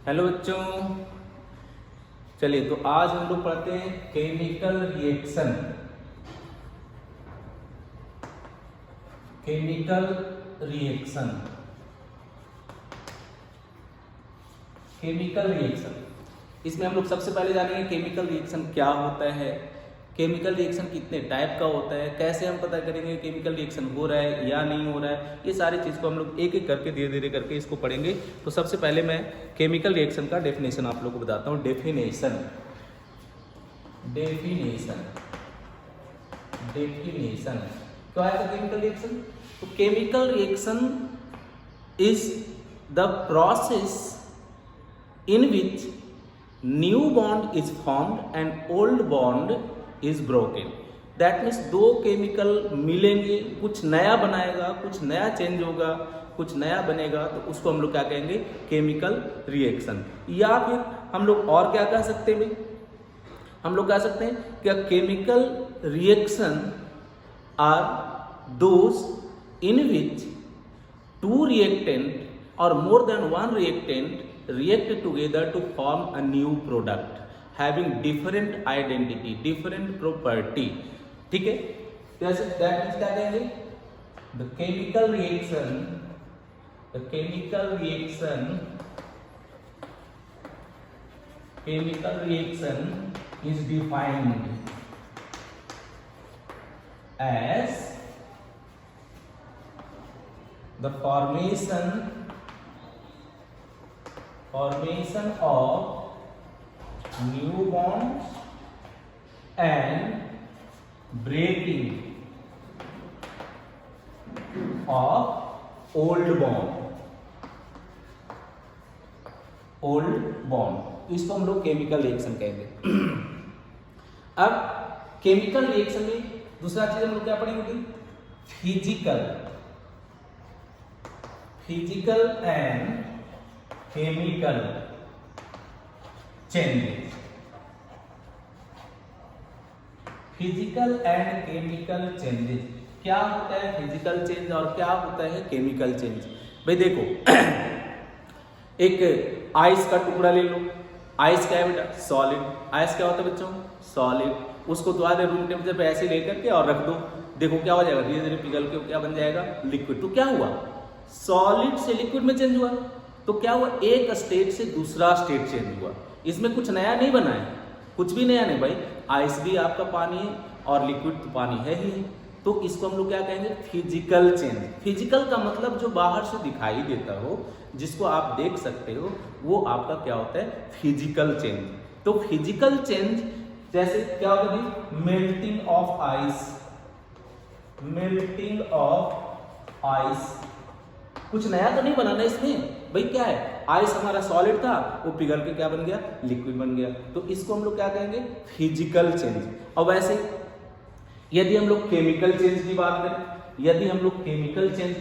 Hello बच्चों, चलिए तो आज हम लोग पढ़ते हैं chemical reaction. Chemical reaction, chemical reaction इसमें हम लोग सबसे पहले जानेंगे केमिकल रिएक्शन क्या होता है, केमिकल रिएक्शन कितने टाइप का होता है, कैसे हम पता करेंगे केमिकल रिएक्शन हो रहा है या नहीं हो रहा है। ये सारी चीज़ को हम लोग एक एक करके धीरे धीरे करके इसको पढ़ेंगे। तो सबसे पहले मैं केमिकल रिएक्शन का डेफिनेशन आप लोग को बताता हूँ। डेफिनेशन डेफिनेशन डेफिनेशन क्या है केमिकल रिएक्शन? तो chemical reaction is the process in which new bond is formed and old bond is broken। That means दो केमिकल मिलेंगे, कुछ नया बनाएगा, कुछ नया चेंज होगा, कुछ नया बनेगा, तो उसको हम लोग क्या कहेंगे? Chemical reaction. या फिर हम लोग और क्या कह सकते हैं? हम लोग कह सकते हैं कि chemical reaction are those in which two reactant और more than one reactant react together to form a new product having different identity, different property। ठीक है, जैसे दैट मीन्स क्या कहेंगे? The chemical reaction is defined as the formation of new bonds and breaking of old bond। इसको हम लोग chemical reaction कहेंगे। अब केमिकल रिएक्शन में दूसरा चीज हम लोग क्या पढ़ेंगे? Physical and chemical changes. Physical and chemical changes क्या होता है? फिजिकल चेंज और क्या होता है केमिकल चेंज? भाई देखो, एक आइस का टुकड़ा ले लो। आइस क्या है बेटा? सॉलिड। आइस क्या होता है बच्चों? सॉलिड। उसको तो आधे रूम टेम्परेचर पे ऐसे लेकर के और रख दो, देखो क्या हो जाएगा? धीरे धीरे पिघल के क्या बन जाएगा? लिक्विड। तो क्या हुआ? सॉलिड से लिक्विड में चेंज हुआ। तो क्या हुआ? एक स्टेट से दूसरा स्टेट चेंज हुआ। इसमें कुछ नया नहीं बना है, कुछ भी नया नहीं भाई। आइस भी आपका पानी है और लिक्विड तो पानी है ही। तो इसको हम लोग क्या कहेंगे? Physical change. फिजिकल का मतलब जो बाहर से दिखाई देता हो, जिसको आप देख सकते हो, वो आपका क्या होता है? Physical change. तो फिजिकल चेंज जैसे क्या होता है? Melting of ice. Melting of ice, कुछ नया तो नहीं बनाना इसमें भाई। क्या है? आइस हमारा सॉलिड था, वो पिघल के क्या बन गया? लिक्विड बन गया। तो इसको हम लोग क्या कहेंगे? Physical change. और वैसे यदि हम लोग केमिकल चेंज की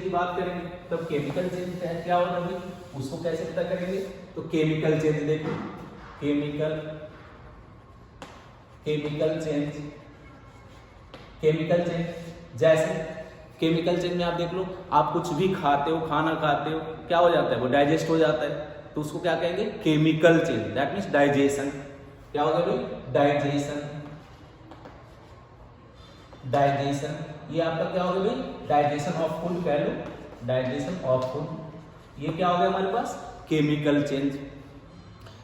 बात करें, तब केमिकल चेंज क्या होगा भाई? उसको कैसे पता करेंगे? तो केमिकल चेंज देखो, केमिकल चेंज जैसे केमिकल चेंज में आप देख लो, आप कुछ भी खाते हो, खाना खाते हो, क्या हो जाता है? वो डाइजेस्ट हो जाता है। तो उसको क्या कहेंगे? Chemical change. That means digestion. क्या हो गया भाई? डाइजेशन। ये आपका क्या हो गया भाई? डाइजेशन ऑफ फूड कह लो, डाइजेशन ऑफ फूड। ये क्या हो गया हमारे पास? Chemical change.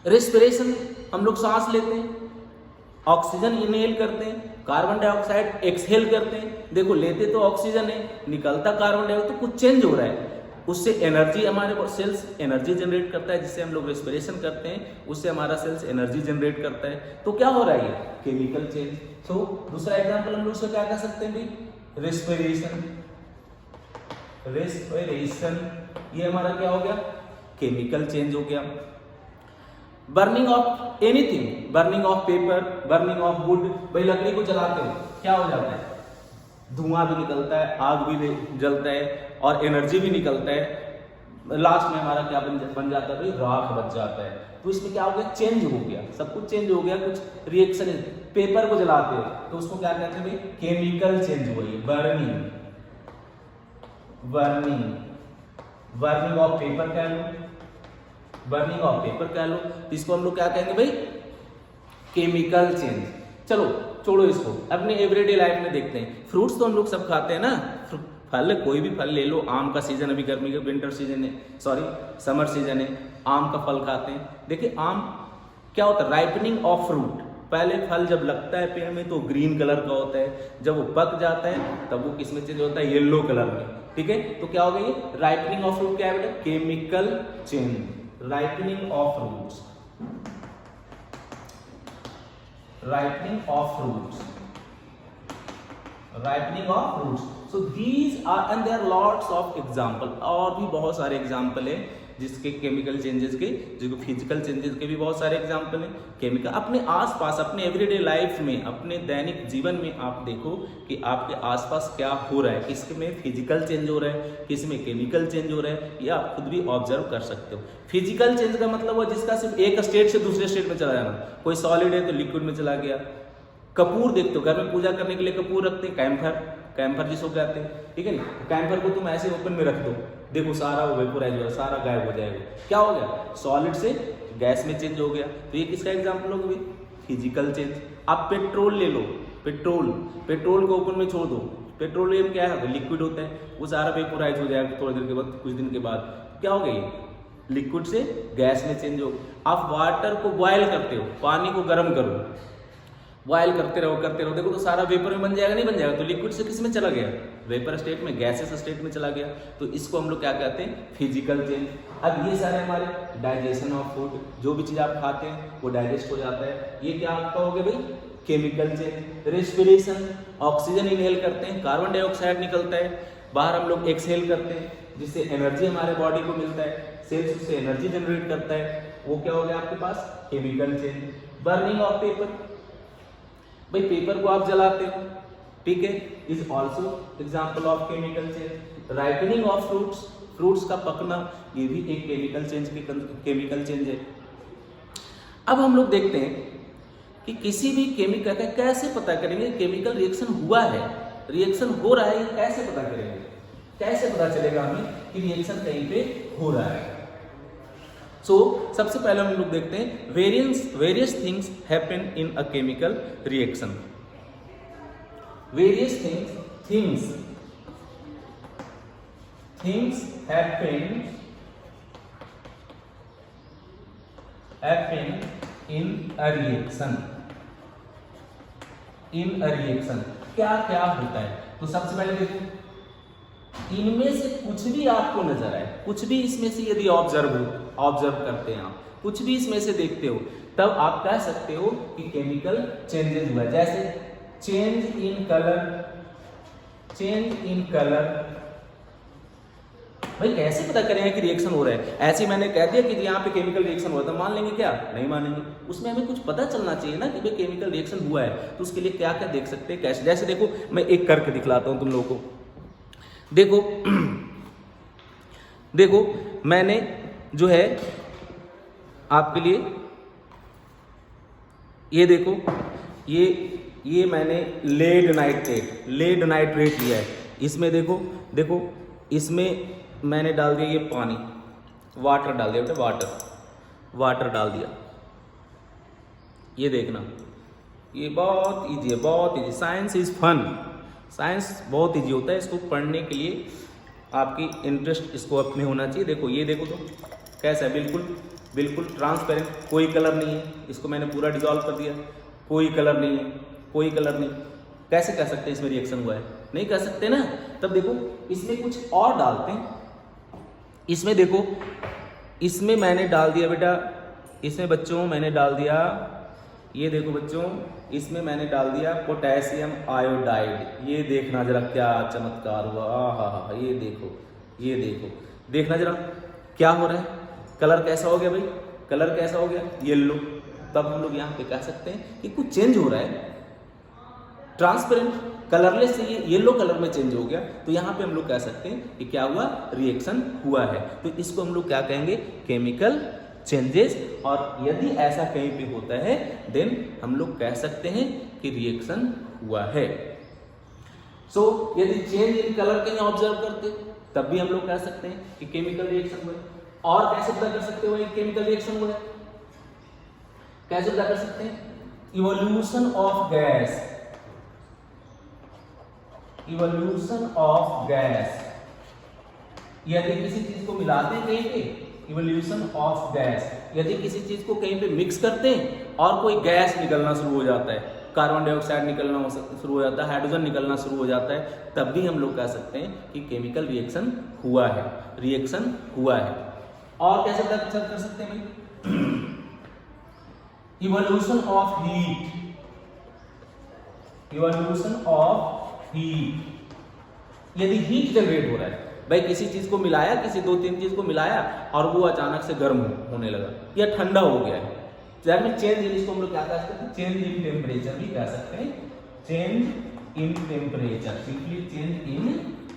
रेस्पिरेशन, हम लोग सांस लेते हैं, ऑक्सीजन इनहेल करते हैं, कार्बन डाइऑक्साइड एक्सहेल करते हैं। देखो, लेते तो ऑक्सीजन है, निकलता कार्बन डाइऑक्साइड, तो कुछ चेंज हो रहा है। उससे एनर्जी, हमारे सेल्स एनर्जी जनरेट करता है, जिससे हम लोग रेस्पिरेशन करते हैं, उससे हमारा सेल्स एनर्जी जनरेट करता है। तो क्या हो रहा है? ये केमिकल चेंज। तो दूसरा एग्जांपल हम लोग उससे क्या कह सकते हैं भाई? रेस्पिरेशन, ये हमारा क्या हो गया? केमिकल चेंज हो गया। Burning of anything, burning of paper, burning of would. भाई लकड़ी को जलाते हो, क्या हो जाता है? धुआं भी निकलता है, आग भी जलता है और एनर्जी भी निकलता है। लास्ट में हमारा क्या बन जाता है भाई? राख बच जाता है। तो इसमें क्या हो गया? चेंज हो गया, सब कुछ चेंज हो गया। कुछ रिएक्शन, पेपर को जलाते हो तो उसको क्या कहते हैं भाई? केमिकल चेंज हुई है। बर्निंग ऑफ पेपर कह लो, बर्निंग ऑफ पेपर कह लो, इसको हम लोग क्या कहेंगे भाई, केमिकल चेंज। चलो छोड़ो इसको, अपने एवरीडे लाइफ में देखते हैं। फ्रूट्स तो हम लोग सब खाते हैं ना, फल कोई भी फल ले लो, आम का सीजन अभी गर्मी का विंटर सीजन है, सॉरी समर सीजन है, आम का फल खाते हैं। देखिए आम क्या होता है, राइपनिंग ऑफ फ्रूट, पहले फल जब लगता है पेड़ में तो ग्रीन कलर का होता है, जब वो पक जाता है तब वो किस में चेंज होता है, येलो कलर में, ठीक है। तो क्या हो गया ये राइपनिंग ऑफ फ्रूट, क्या है बेटा, chemical change, ripening of fruits, ripening of fruits, ripening of fruits. So these are, and there are lots of example, और भी बहुत सारे एग्जाम्पल है जिसके केमिकल चेंजेस के, जो फिजिकल चेंजेस के भी बहुत सारे एग्जाम्पल हैं। केमिकल अपने आसपास, अपने एवरीडे लाइफ में, अपने दैनिक जीवन में आप देखो कि आपके आसपास क्या हो रहा है, किस में फिजिकल चेंज हो रहा है, किस में केमिकल चेंज हो रहा है, ये आप खुद भी ऑब्जर्व कर सकते हो। फिजिकल चेंज का मतलब वो जिसका सिर्फ एक स्टेट से दूसरे स्टेट में चला जाना, कोई सॉलिड है तो लिक्विड में चला गया। कपूर देखते हो, घर में पूजा करने के लिए कपूर रखते हैं, कैम्फर जिसको कहते हैं, ठीक है ना। कैम्फर को तुम ऐसे ओपन में रख दो, देखो सारा वो वेपोराइज हो रहा है, सारा गायब हो जाएगा। क्या हो गया, सॉलिड से गैस में चेंज हो गया। तो ये किसका एग्जाम्पल होगा, फिजिकल चेंज। आप पेट्रोल ले लो, पेट्रोल को ओपन में छोड़ दो, पेट्रोलियम क्या है, लिक्विड होता है, वो सारा वेपोराइज हो जाएगा थोड़ी देर के बाद, कुछ दिन के बाद क्या हो गया, लिक्विड से गैस में चेंज हो। आप वाटर को बॉयल करते हो, पानी को गर्म करो, बॉयल करते रहो, देखो तो सारा वेपर में बन जाएगा, नहीं बन जाएगा, तो लिक्विड से किस में चला गया, वेपर स्टेट में, गैसेस स्टेट में चला गया। तो इसको हम लोग क्या कहते हैं, फिजिकल चेंज। अब ये सारे हमारे डाइजेशन ऑफ फूड, जो भी चीज आप खाते हैं वो डाइजेस्ट हो जाता है, ये क्या आपका हो गया भाई, chemical change. Respiration, oxygen inhale करते हैं, कार्बन डाइऑक्साइड निकलता है बाहर, हम लोग एक्सहेल करते हैं, जिससे एनर्जी हमारे बॉडी को मिलता है, सेल्स से एनर्जी जनरेट करता है, वो क्या हो गया आपके पास, chemical change. Burning of paper, भाई पेपर को आप जलाते हो, ठीक है, is also example of chemical change. Ripening of fruits का पकना, ये भी एक केमिकल चेंज है। अब हम लोग देखते हैं कि किसी भी केमिकल का कैसे पता करेंगे केमिकल रिएक्शन हुआ है, रिएक्शन हो रहा है, ये कैसे पता करेंगे, कैसे पता चलेगा हमें कि रिएक्शन कहीं पे हो रहा है। सो सबसे पहले हम लोग देखते हैं various things happen in a chemical reaction. Various things happen in a reaction. क्या क्या होता है, तो सबसे पहले देखो, इनमें से कुछ भी आपको नजर आए, कुछ भी इसमें से यदि ऑब्जर्व करते हैं आप, कुछ भी इसमें से देखते हो, तब आप कह सकते हो कि केमिकल चेंजेस हुआ। जैसे चेंज इन कलर, भाई कैसे पता करेंगे कि रिएक्शन हो रहा है, ऐसे मैंने कह दिया कि यहाँ पे केमिकल रिएक्शन हुआ था, मान लेंगे क्या, नहीं मानेंगे। उसमें हमें कुछ पता चलना चाहिए ना कि भाई केमिकल रिएक्शन हुआ है, तो उसके लिए क्या क्या देख सकते हैं, कैसे। जैसे देखो मैं एक करके दिखलाता हूं तुम लोगों को, देखो मैंने जो है आपके लिए, ये देखो, ये मैंने लेड नाइट्रेट लिया है। इसमें देखो इसमें मैंने डाल दिया ये पानी, वाटर डाल दिया बेटा, वाटर डाल दिया। ये देखना, ये बहुत इजी है, बहुत easy. Science is fun, science बहुत इजी होता है, इसको पढ़ने के लिए आपकी इंटरेस्ट इसको अपने होना चाहिए। देखो ये देखो तो कैसा है, बिल्कुल ट्रांसपेरेंट, कोई कलर नहीं है, इसको मैंने पूरा डिजॉल्व कर दिया, कोई कलर नहीं। कैसे कह सकते हैं इसमें रिएक्शन हुआ है, नहीं कह सकते ना। तब देखो इसमें कुछ और डालते हैं, इसमें देखो, इसमें मैंने डाल दिया बेटा, इसमें बच्चों मैंने डाल दिया, ये देखो बच्चों, इसमें मैंने डाल दिया पोटेशियम आयोडाइड। ये देखना जरा क्या चमत्कार हुआ, हा, ये देखो, देखना जरा क्या हो रहा है, कलर कैसा हो गया भाई, कलर कैसा हो गया, येलो। तब हम लोग यहाँ पे कह सकते हैं कि कुछ चेंज हो रहा है, ट्रांसपेरेंट कलरलेस से ये येलो कलर में चेंज हो गया, तो यहाँ पे हम लोग कह सकते हैं कि क्या हुआ, रिएक्शन हुआ है। तो इसको हम लोग क्या कहेंगे, केमिकल चेंजेस। और यदि ऐसा कहीं पे होता है देन हम लोग कह सकते हैं कि रिएक्शन हुआ है। सो यदि चेंज इन कलर कहीं ऑब्जर्व करते तब भी हम लोग कह सकते हैं कि केमिकल रिएक्शन हुआ है। और कैसे पता कर सकते हो एक केमिकल रिएक्शन हुआ है? कैसे पता कर सकते हैं? Evolution of gas, evolution of gas, यदि किसी चीज को मिलाते हैं कहीं पे, इवोल्यूशन ऑफ गैस, यदि किसी चीज को कहीं पे मिक्स करते हैं और कोई गैस निकलना शुरू हो जाता है, कार्बन डाइऑक्साइड निकलना शुरू हो जाता है, हाइड्रोजन निकलना शुरू हो जाता है, तब भी हम लोग कह सकते हैं कि केमिकल रिएक्शन हुआ है, रिएक्शन हुआ है। और कैसे पता कर सकते हैं भाई? Evolution of heat, evolution of heat, यदि हीट जनरेट हो रहा है भाई, किसी चीज को मिलाया, किसी 2-3 चीज को मिलाया और वो अचानक से गर्म होने लगा या ठंडा हो गया है, दैट मीन चेंज, इसको हम लोग क्या कह सकते हैं? चेंज इन टेम्परेचर भी कह सकते हैं, change in temperature, simply change in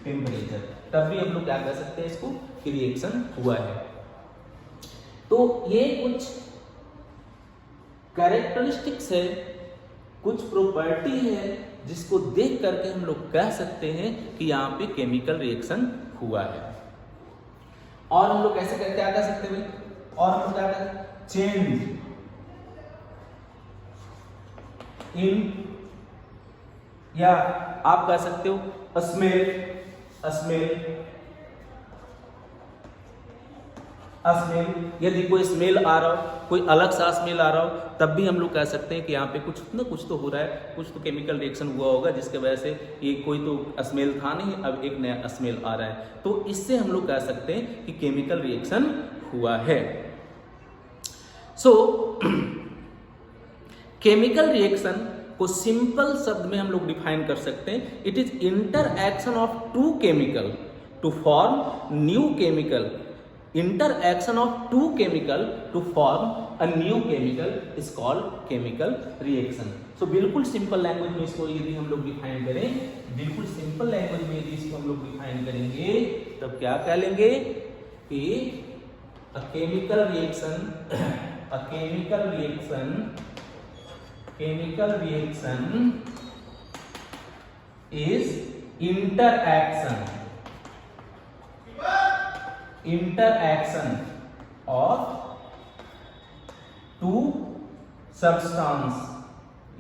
temperature, तब भी हम लोग क्या कह सकते हैं इसको कि रिएक्शन हुआ है। तो ये कुछ कैरेक्टरिस्टिक्स है, कुछ प्रॉपर्टी है जिसको देख करके हम लोग कह सकते हैं कि यहाँ पे केमिकल रिएक्शन हुआ है। और हम लोग कैसे क्या कह सकते हैं भाई? और हम लोग क्या कहते हैं? चेंज इन, या आप कह सकते हो स्मेल, स्मेल, स्मेल, यदि कोई स्मेल आ रहा हो, कोई अलग सा स्मेल आ रहा हो, तब भी हम लोग कह सकते हैं कि यहाँ पे कुछ ना कुछ तो हो रहा है, कुछ तो केमिकल रिएक्शन हुआ होगा जिसके वजह से ये कोई तो स्मेल था नहीं, अब एक नया स्मेल आ रहा है, तो इससे हम लोग कह सकते हैं कि केमिकल रिएक्शन हुआ है। सो केमिकल रिएक्शन को सिंपल शब्द में हम लोग डिफाइन कर सकते हैं, it is interaction of two chemical to form new chemical, interaction of two chemical to form a new chemical is called chemical reaction. So बिल्कुल सिंपल लैंग्वेज में इसको यदि हम लोग डिफाइन करें, बिल्कुल सिंपल लैंग्वेज में यदि इसको हम लोग डिफाइन करेंगे तब क्या कह लेंगे कि a chemical reaction, a chemical reaction, chemical reaction is interaction, interaction of two substance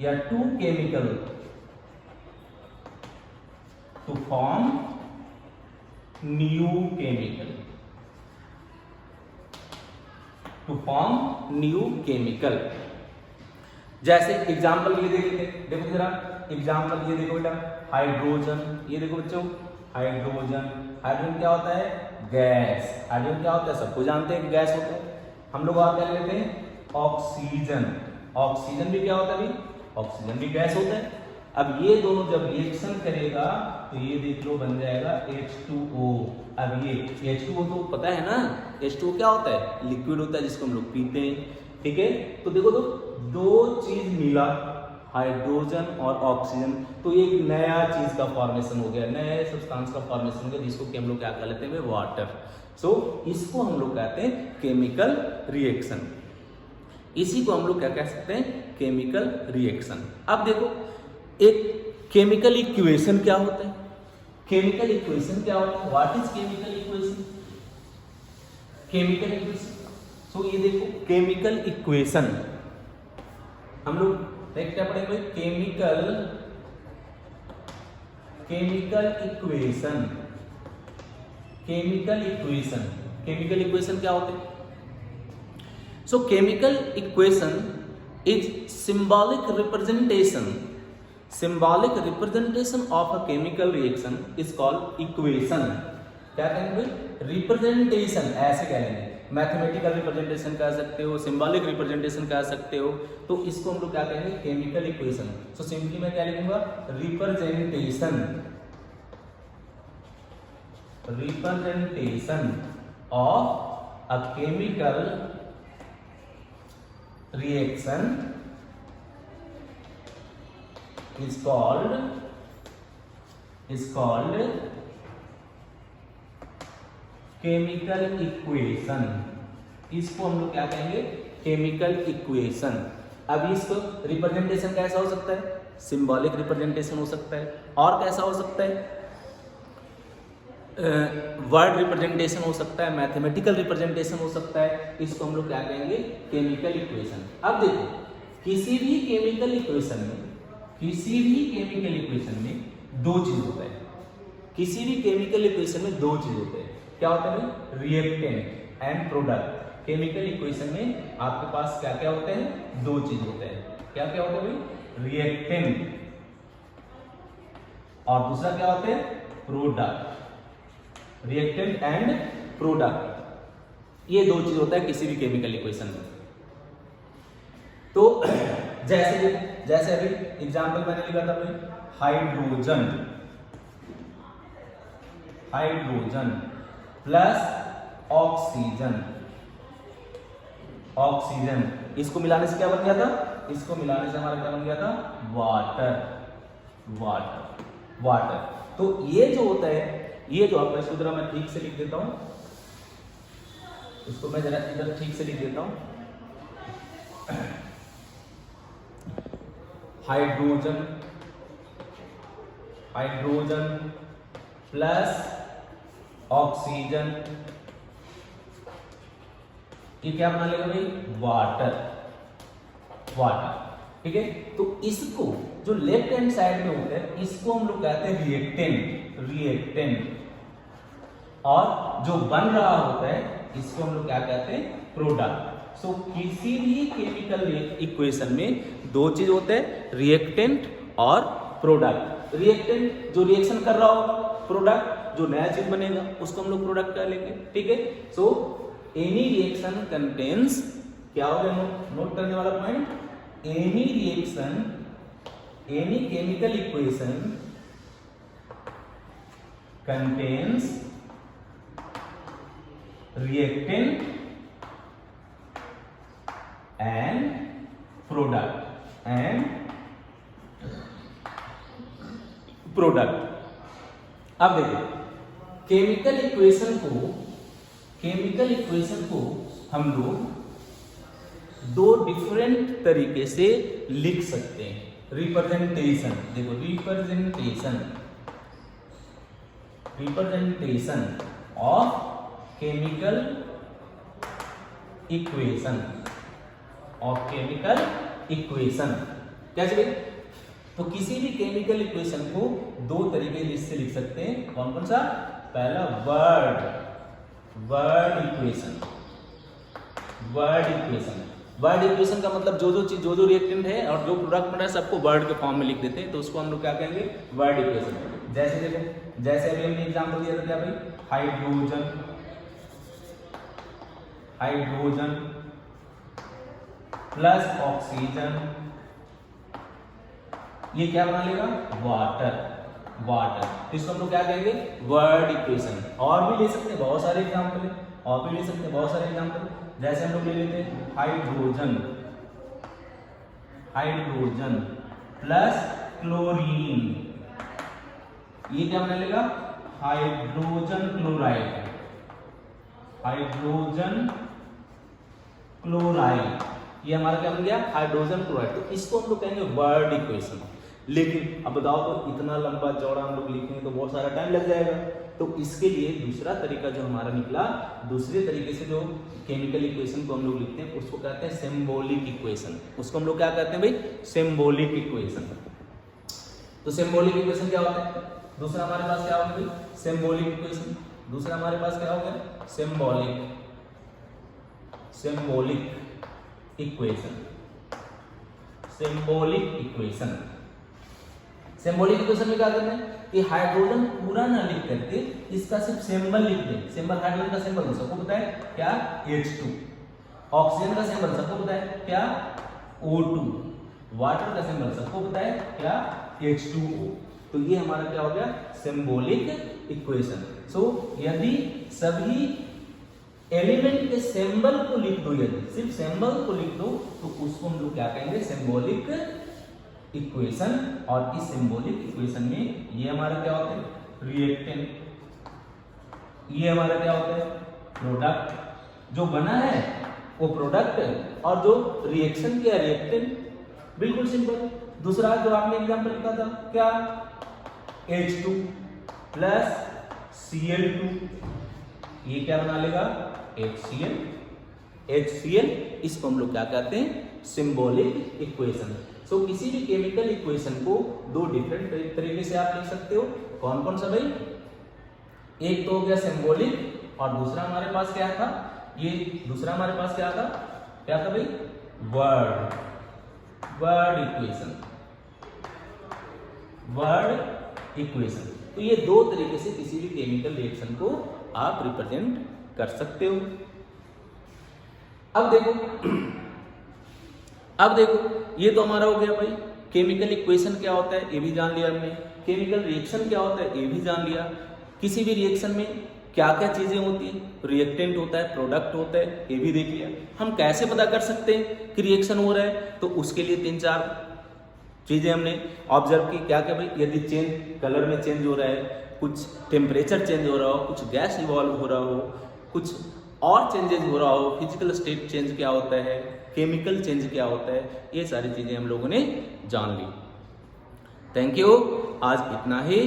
या two chemical to form new chemical, to form new chemical। जैसे एग्जाम्पल ये देखो जरा, एग्जाम्पल ये देखो बेटा, हाइड्रोजन, ये देखो बच्चों, हाइड्रोजन, हाइड्रोजन क्या होता है? गैस। हाइड्रोजन क्या होता है? सबको जानते हैं कि गैस होता है। हम लोग और क्या लेते हैं? ऑक्सीजन। ऑक्सीजन भी क्या होता है भाई? ऑक्सीजन भी गैस होता है। अब ये दोनों जब रिएक्शन करेगा तो ये देख लो बन जाएगा H2O। अब ये H2O तो पता है ना, H2O क्या होता है? लिक्विड होता है जिसको हम लोग पीते हैं, ठीक है। तो देखो तो दो चीज मिला, हाइड्रोजन और ऑक्सीजन, तो एक नया चीज का फॉर्मेशन हो गया, नए सब्सटेंस का फॉर्मेशन हो गया जिसको कि हम लोग क्या कर लेते हैं? वाटर। सो इसको हम लोग कहते हैं केमिकल रिएक्शन। इसी को हम लोग क्या कह सकते हैं? Chemical reaction. अब देखो एक केमिकल इक्वेशन क्या होता है? केमिकल इक्वेशन क्या होता है? What is chemical equation? Chemical equation, so ये देखो केमिकल इक्वेशन हम लोग क्या पढ़ेंगे? Chemical equation. Chemical equation, chemical equation क्या होते हैं? So chemical equation is symbolic representation of a chemical reaction is called equation। क्या कहेंगे? रिप्रेजेंटेशन, ऐसे कहेंगे। मैथमेटिकल रिप्रेजेंटेशन कह सकते हो, सिंबॉलिक रिप्रेजेंटेशन कह सकते हो, तो इसको हम लोग क्या कहेंगे? Chemical equation. सो सिंपली मैं क्या लिखूंगा? Representation of a chemical reaction is called chemical equation. इसको हम लोग क्या कहेंगे? Chemical equation. अब इसको रिप्रेजेंटेशन कैसा हो सकता है? सिंबॉलिक रिप्रेजेंटेशन हो सकता है, और कैसा हो सकता है? वर्ड रिप्रेजेंटेशन हो सकता है, मैथमेटिकल रिप्रेजेंटेशन हो सकता है, इसको हम लोग क्या कहेंगे, केमिकल इक्वेशन। अब देखो किसी भी केमिकल इक्वेशन में दो चीज होता है, किसी भी केमिकल इक्वेशन में दो चीज होते हैं। क्या होता है भाई? Reactant and product. Chemical equation में आपके पास क्या क्या होते हैं? दो चीज होते हैं। क्या क्या होते हैं भाई? रिएक्टेंट और दूसरा क्या होते हैं? प्रोडक्ट। रिएक्टेंट एंड प्रोडक्ट, ये दो चीज होता है किसी भी केमिकल इक्वेशन में। तो जैसे अभी एग्जांपल मैंने लिखा था भाई, हाइड्रोजन प्लस ऑक्सीजन, इसको मिलाने से क्या बन गया था? इसको मिलाने से हमारा क्या बन गया था? वाटर। तो ये जो होता है, ये जो आपका सूत्र मैं ठीक से लिख देता हूं, इसको मैं जरा इधर ठीक से लिख देता हूं। हाइड्रोजन प्लस ऑक्सीजन, ये क्या बना लेगा भाई? वाटर। ठीक है, तो इसको जो लेफ्ट हैंड साइड में होता है, इसको हम लोग कहते हैं रिएक्टेंट, और जो बन रहा होता है इसको हम लोग क्या कहते हैं? प्रोडक्ट। सो किसी भी केमिकल इक्वेशन में दो चीज होते हैं, रिएक्टेंट और प्रोडक्ट। रिएक्टेंट जो रिएक्शन कर रहा होगा, प्रोडक्ट जो नया चीज बनेगा उसको हम लोग प्रोडक्ट कह लेंगे। ठीक है, सो एनी रिएक्शन कंटेन्स, क्या हो गया नोट करने वाला point? Any chemical equation contains reactant and product. अब देखो केमिकल इक्वेशन को हम लोग दो डिफरेंट तरीके से लिख सकते हैं। रिप्रेजेंटेशन, देखो रिप्रेजेंटेशन ऑफ केमिकल इक्वेशन क्या चलिए? तो किसी भी केमिकल इक्वेशन को दो तरीके से लिख सकते हैं। कौन कौन सा? पहला वर्ड इक्वेशन का मतलब जो रिएक्टेंट है और जो प्रोडक्ट बन रहा है सबको वर्ड के फॉर्म में लिख देते हैं, तो उसको हम लोग क्या कहेंगे? Word equation. जैसे देखो, जैसे अभी हमने एग्जांपल दिया था क्या भाई? हाइड्रोजन प्लस ऑक्सीजन, ये क्या बना लेगा? वाटर। इसको हम लोग क्या कहेंगे? Word equation. और भी ले सकते हैं, बहुत सारे एग्जांपल जैसे हम लोग ले लेते हैं हाइड्रोजन प्लस क्लोरीन, ये क्या बना लेगा? हाइड्रोजन क्लोराइड, ये हमारा क्या बन गया? Hydrogen chloride. तो इसको हम लोग कहेंगे वर्ड इक्वेशन। लेकिन अब बताओ तो इतना लंबा चौड़ा हम लोग लिखेंगे तो बहुत सारा टाइम लग जाएगा। तो इसके लिए दूसरा तरीका जो हमारा निकला, दूसरे तरीके से जो केमिकल इक्वेशन को हम लोग लिखते हैं उसको कहते हैं सिंबॉलिक इक्वेशन। उसको हम लोग क्या कहते हैं भाई? Symbolic equation. तो सिंबॉलिक इक्वेशन क्या होता है? दूसरा हमारे पास क्या होगा भाई? Symbolic equation. दूसरा हमारे पास क्या होगा? Symbolic equation. सिंबॉलिक इक्वेशन में क्या करना है कि हाइड्रोजन पूरा ना लिख करके इसका सिर्फ सिंबल लिख दें। सिंबल, हाइड्रोजन का सिंबल सबको पता है क्या? H2। ऑक्सीजन का सिंबल सबको पता है क्या? O2। वाटर का सिंबल सबको पता है क्या? H2O। तो ये हमारा क्या हो गया? Symbolic equation. सो यदि सभी एलिमेंट के सिंबल को लिख दो, यदि सिर्फ सिंबल को लिख दो तो उसको हम लोग क्या कहेंगे? Symbolic equation. और इस सिंबॉलिक इक्वेशन में ये हमारा क्या होता है? रिएक्टेंट, ये हमारा क्या होता है? प्रोडक्ट। जो बना है वो प्रोडक्ट और जो रिएक्शन किया रिएक्टेंट। बिल्कुल सिंपल। दूसरा जो आपने एग्जांपल लिखा था क्या? H2 प्लस Cl2, ये क्या बना लेगा HCl। HCl इसको हम लोग क्या कहते हैं, सिंबॉलिक इक्वेशन। सो किसी भी केमिकल इक्वेशन को दो डिफरेंट तरीके से आप लिख सकते हो। कौन कौन सा भाई, एक तो हो गया सिंबॉलिक और दूसरा हमारे पास क्या था, ये दूसरा हमारे पास क्या था भाई, वर्ड इक्वेशन, वर्ड इक्वेशन। तो ये दो तरीके से किसी भी केमिकल रिएक्शन को आप रिप्रेजेंट कर सकते हो। अब देखो ये तो हमारा हो गया भाई, केमिकल इक्वेशन क्या होता है ये भी जान लिया हमने, केमिकल रिएक्शन क्या होता है ये भी जान लिया। किसी भी रिएक्शन में क्या क्या चीजें होती है, रिएक्टेंट होता है, प्रोडक्ट होता है, ये भी देख लिया। हम कैसे पता कर सकते हैं कि रिएक्शन हो रहा है, तो उसके लिए 3-4 चीजें हमने ऑब्जर्व की। क्या क्या भाई, यदि चेंज कलर में चेंज हो रहा है, कुछ टेम्परेचर चेंज हो रहा हो, कुछ गैस इवॉल्व हो रहा हो, कुछ और चेंजेस हो रहा हो, फिजिकल स्टेट चेंज क्या होता है, केमिकल चेंज क्या होता है, ये सारी चीजें हम लोगों ने जान ली। थैंक यू, आज इतना ही।